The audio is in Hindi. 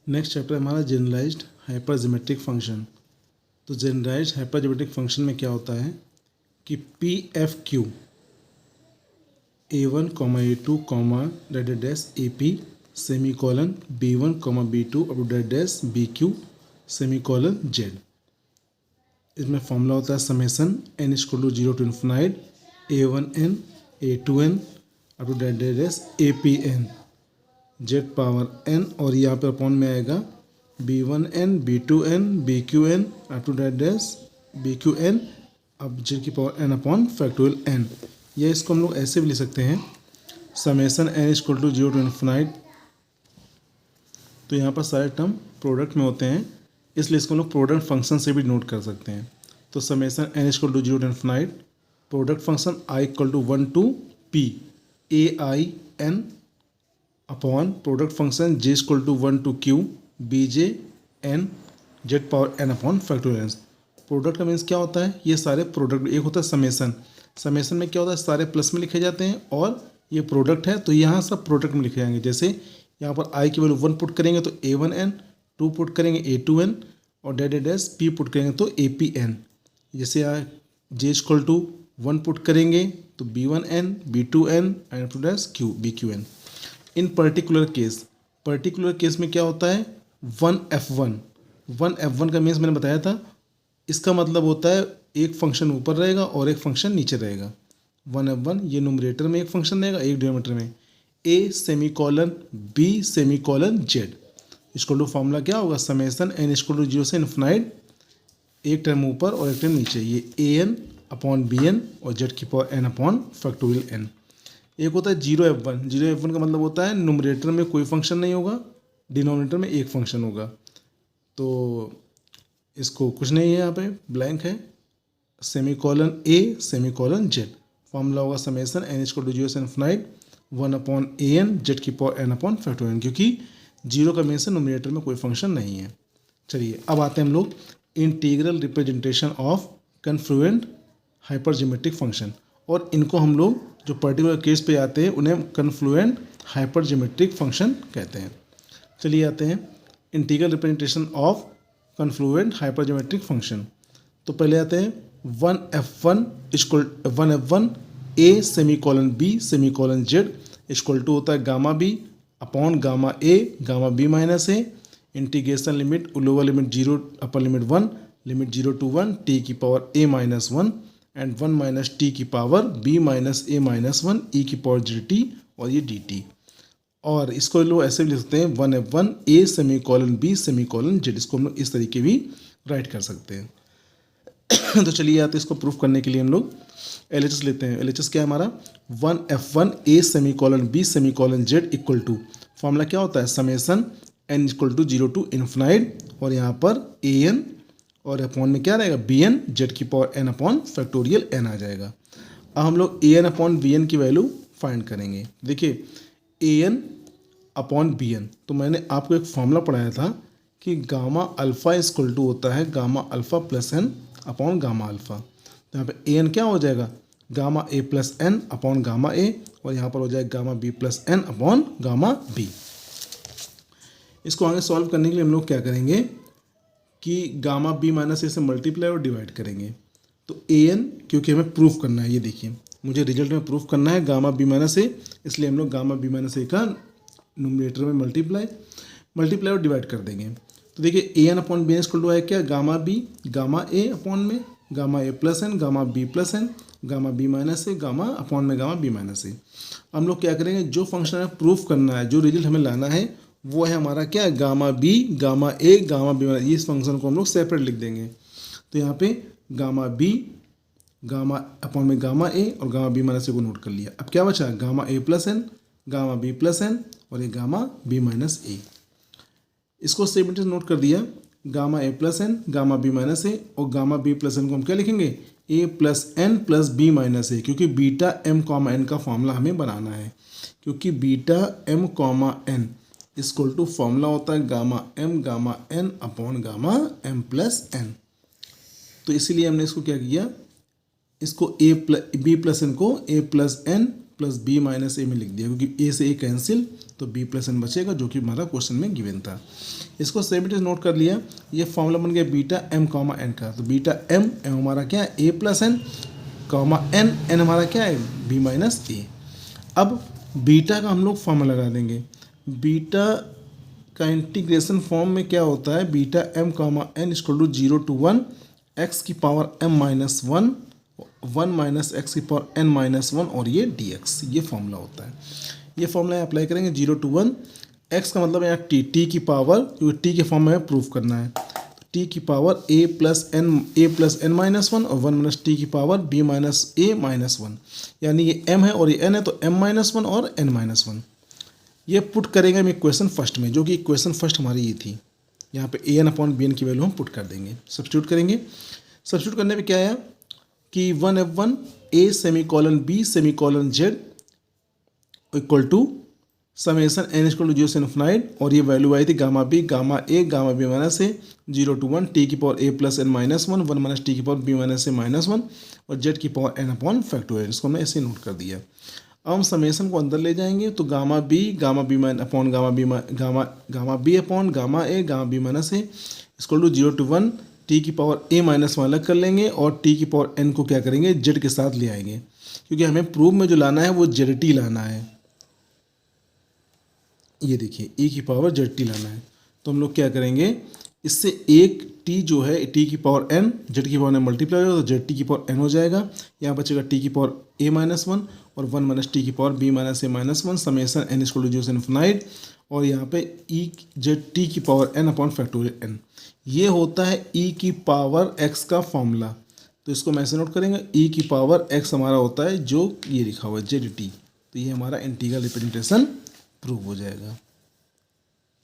नेक्स्ट चैप्टर हमारा जनरलाइज्ड हाइपरजियोमेट्रिक फंक्शन। तो जनरलाइज्ड हाइपरजियोमेट्रिक फंक्शन में क्या होता है कि P F Q A1, A2, dotted dash AP semi colon B1, B2 अब dotted dash BQ semi colon Z। इसमें फॉर्मूला होता है summation n equal to 0 to infinite A1n A2n अब to dotted dash APn Z power n और यहाँ पर अपॉन में आएगा B1n B2n BQn up to dotted dash BQn अब Z की power n upon factorial n। या इसको हम लोग ऐसे भी लिख सकते हैं summation n equal to 0 to infinite. तो यहाँ पर सारे टर्म प्रोडक्ट में होते हैं, इसलिए इसको हम लोग प्रोडक्ट फंक्शन से भी नोट कर सकते हैं। तो summation n equal to 0 to infinite product function i equal to 1 to p AIN upon product function j equal to 1 to q BJ n Z power n upon factorial n। Product का मीन्स क्या होता है, ये सारे प्रोडक्ट, एक होता है समेसन, समेसन में क्या होता है सारे प्लस में लिखे जाते हैं और ये प्रोडक्ट है तो यहाँ सब प्रोडक्ट में लिखे जाएंगे। जैसे यहाँ पर i की वैल्यू 1 पुट करेंगे तो A1n, 2 पुट करेंगे A2n और डेडेड डैश p पुट करेंगे तो APn। जैसे यहाँ j इक्वल टू 1 पुट करेंगे तो B1n B2n and to dash q BQn। In particular case में क्या होता है 1F1 का मीन्स मैंने बताया था, इसका मतलब होता है एक फंक्शन ऊपर रहेगा और एक फंक्शन नीचे रहेगा। 1F1 ये न्यूमरेटर में एक फंक्शन रहेगा, एक डिनोमिनेटर में a semi colon b semi colon z। इसको टू फॉर्मूला क्या होगा समेसन n इक्वल टू 0 से इन्फिनाइट, एक टर्म ऊपर और एक टर्म नीचे, ये an अपॉन bn और z की power n upon factorial n। एक होता है 0F1 का मतलब होता है न्यूमरेटर में कोई फंक्शन नहीं होगा, डिनोमिनेटर में एक फंक्शन होगा। तो इसको कुछ नहीं है, यहाँ पे ब्लैंक है, semi colon a semi colon z। Formula होगा समेसन n इक्वल टू 0 से इन्फिनाइट 1 अपॉन an z की पावर n अपॉन फैक्टोरियल, क्योंकि 0 का मीन्स न्यूमरेटर में कोई फंक्शन नहीं है। चलिए अब आते हैं हम लोग integral representation of confluent hypergeometric function, और इनको हम लोग जो पर्टिकुलर केस पे आते हैं उन्हें कन्फ्लुएंट हाइपरजियोमेट्रिक फंक्शन कहते हैं। चलिए आते हैं integral representation of confluent hypergeometric function. तो पहले आते हैं 1F1 a semi colon b semi colon z equal to होता है gamma b upon gamma b minus a integration limit lower limit 0 upper limit 1 limit 0 to 1 t की power a minus 1 and 1 minus t की power b minus a minus 1 e की पावर dt और ये dt। और इसको लोग ऐसे भी लिख सकते हैं 1F1 a semi colon b semi colon z, इसको हम लोग इस तरीके भी राइट कर सकते हैं। तो चलिए आते इसको प्रूफ करने के लिए हम लोग LHS लेते हैं। LHS क्या है हमारा 1F1 a semi colon b semi colon z equal to formula क्या होता है summation n equal to 0 to infinite और यहाँ पर an और अपॉन में क्या रहेगा bn z की power n upon factorial n आ जाएगा। अब हम लोग an अपॉन bn की वैल्यू फाइंड करेंगे। देखिए an अपॉन bn, तो मैंने आपको एक फॉर्मूला पढ़ाया था कि गामा अल्फ़ा इक्वल टू होता है gamma alpha plus n upon gamma alpha. तो यहाँ पे an क्या हो जाएगा gamma a plus n upon gamma a और यहाँ पर हो जाएगा gamma b plus n upon gamma b। इसको आगे सॉल्व करने के लिए हम लोग क्या करेंगे कि गामा b माइनस a से मल्टीप्लाई और डिवाइड करेंगे। तो an क्योंकि हमें प्रूफ करना है, ये देखिए मुझे रिजल्ट में प्रूफ करना है गामा b माइनस a, इसलिए हम लोग गामा b माइनस a का न्यूमरेटर में मल्टीप्लाई और डिवाइड कर देंगे। तो देखिए an upon B equal to है क्या gamma b gamma a upon में gamma a plus n gamma b plus n gamma b minus a gamma upon में गामा b माइनस a। हम लोग क्या करेंगे जो फंक्शन हमें प्रूफ करना है, जो रिजल्ट हमें लाना है वो है हमारा क्या gamma b gamma a gamma b minus, इस फंक्शन को हम लोग सेपरेट लिख देंगे। तो यहाँ पे गामा b गामा अपॉन में गामा a और गामा b माइनस a को नोट कर लिया। अब क्या बचा gamma a plus n gamma b plus n और ये गामा b माइनस a। इसको सेपरेट नोट कर दिया gamma a plus n gamma b minus a और गामा b प्लस n को हम क्या लिखेंगे a plus n plus b minus a, क्योंकि बीटा m कॉमा n का फॉर्मूला हमें बनाना है, क्योंकि beta m comma n equal to formula होता है gamma n upon gamma m plus n। तो इसीलिए हमने इसको क्या किया, इसको b प्लस n को a plus n plus B minus A में लिख दिया, क्योंकि ए से ए कैंसिल तो बी प्लस एन बचेगा, जो कि हमारा क्वेश्चन में गिवन था। इसको सेम नोट कर लिया। ये फॉर्मूला बन गया बीटा एम कॉमा एन का। तो बीटा एम एम हमारा क्या है, A plus N, comma N N हमारा क्या है, बी माइनस ए। अब बीटा का हम लोग फॉर्मूला लगा देंगे। बीटा का इंटीग्रेशन फॉर्म में क्या होता है, beta M comma N equal to 0 to 1 X की power M minus 1 1 minus X की पावर एन माइनस 1 और ये डी एक्स, ये फॉर्मूला होता है। ये फॉर्मूला अप्लाई करेंगे 0 to 1 एक्स का मतलब यहाँ टी की पावर, क्योंकि टी के फॉर्म में प्रूफ करना है, तो टी की power A plus N minus 1 और 1 माइनस टी की पावर बी माइनस ए माइनस 1, यानी ये एम है और ये एन है, तो एम माइनस 1 और एन माइनस 1। ये पुट करेंगे हम इक्वेशन फर्स्ट में, जो कि इक्वेशन फर्स्ट हमारी ये थी। यहाँ पे A N upon B N की वैल्यू हम पुट कर देंगे, सब्स्टिट्यूट करेंगे। सब्स्टिट्यूट करने पे क्या आया कि 1F1 A semi colon B semi colon Z equal to summation N equal to 0 से इन्फिनाइट, और ये वैल्यू आई थी gamma B gamma B minus A 0 to 1 T की power A plus N minus 1 1 minus T की पावर बी माइनस ए माइनस 1 और जेड की पावर एन अपॉन फैक्टोरियल। इसको हमने ऐसे नोट कर दिया। अब हम समेसन को अंदर ले जाएंगे, तो gamma b upon gamma b upon gamma B minus a equal to 0 to 1 T की पावर ए माइनस 1 अलग कर लेंगे और टी की पावर एन को क्या करेंगे, जेड के साथ ले आएंगे, क्योंकि हमें प्रूफ में जो लाना है वो जेड टी लाना है। ये देखिए e की पावर जेड टी लाना है, तो हम लोग क्या करेंगे, इससे एक टी जो है टी की पावर एन जेड की पावर एन मल्टीप्लाई होगा, तो जेड टी की पावर एन हो जाएगा। यहाँ बचेगा टी की पावर ए माइनस 1 और 1 माइनस टी की power B minus A minus 1 summation N equal to 0 से इन्फिनाइट, और यहाँ पे ई जेड टी की power n upon factorial n. ये होता है ई की पावर एक्स का फॉर्मूला, तो इसको मैं ऐसे नोट करेंगे, ई की पावर एक्स हमारा होता है जो ये लिखा हुआ है जेड टी, तो ये हमारा इंटीग्रल रिप्रेजेंटेशन प्रूव हो जाएगा।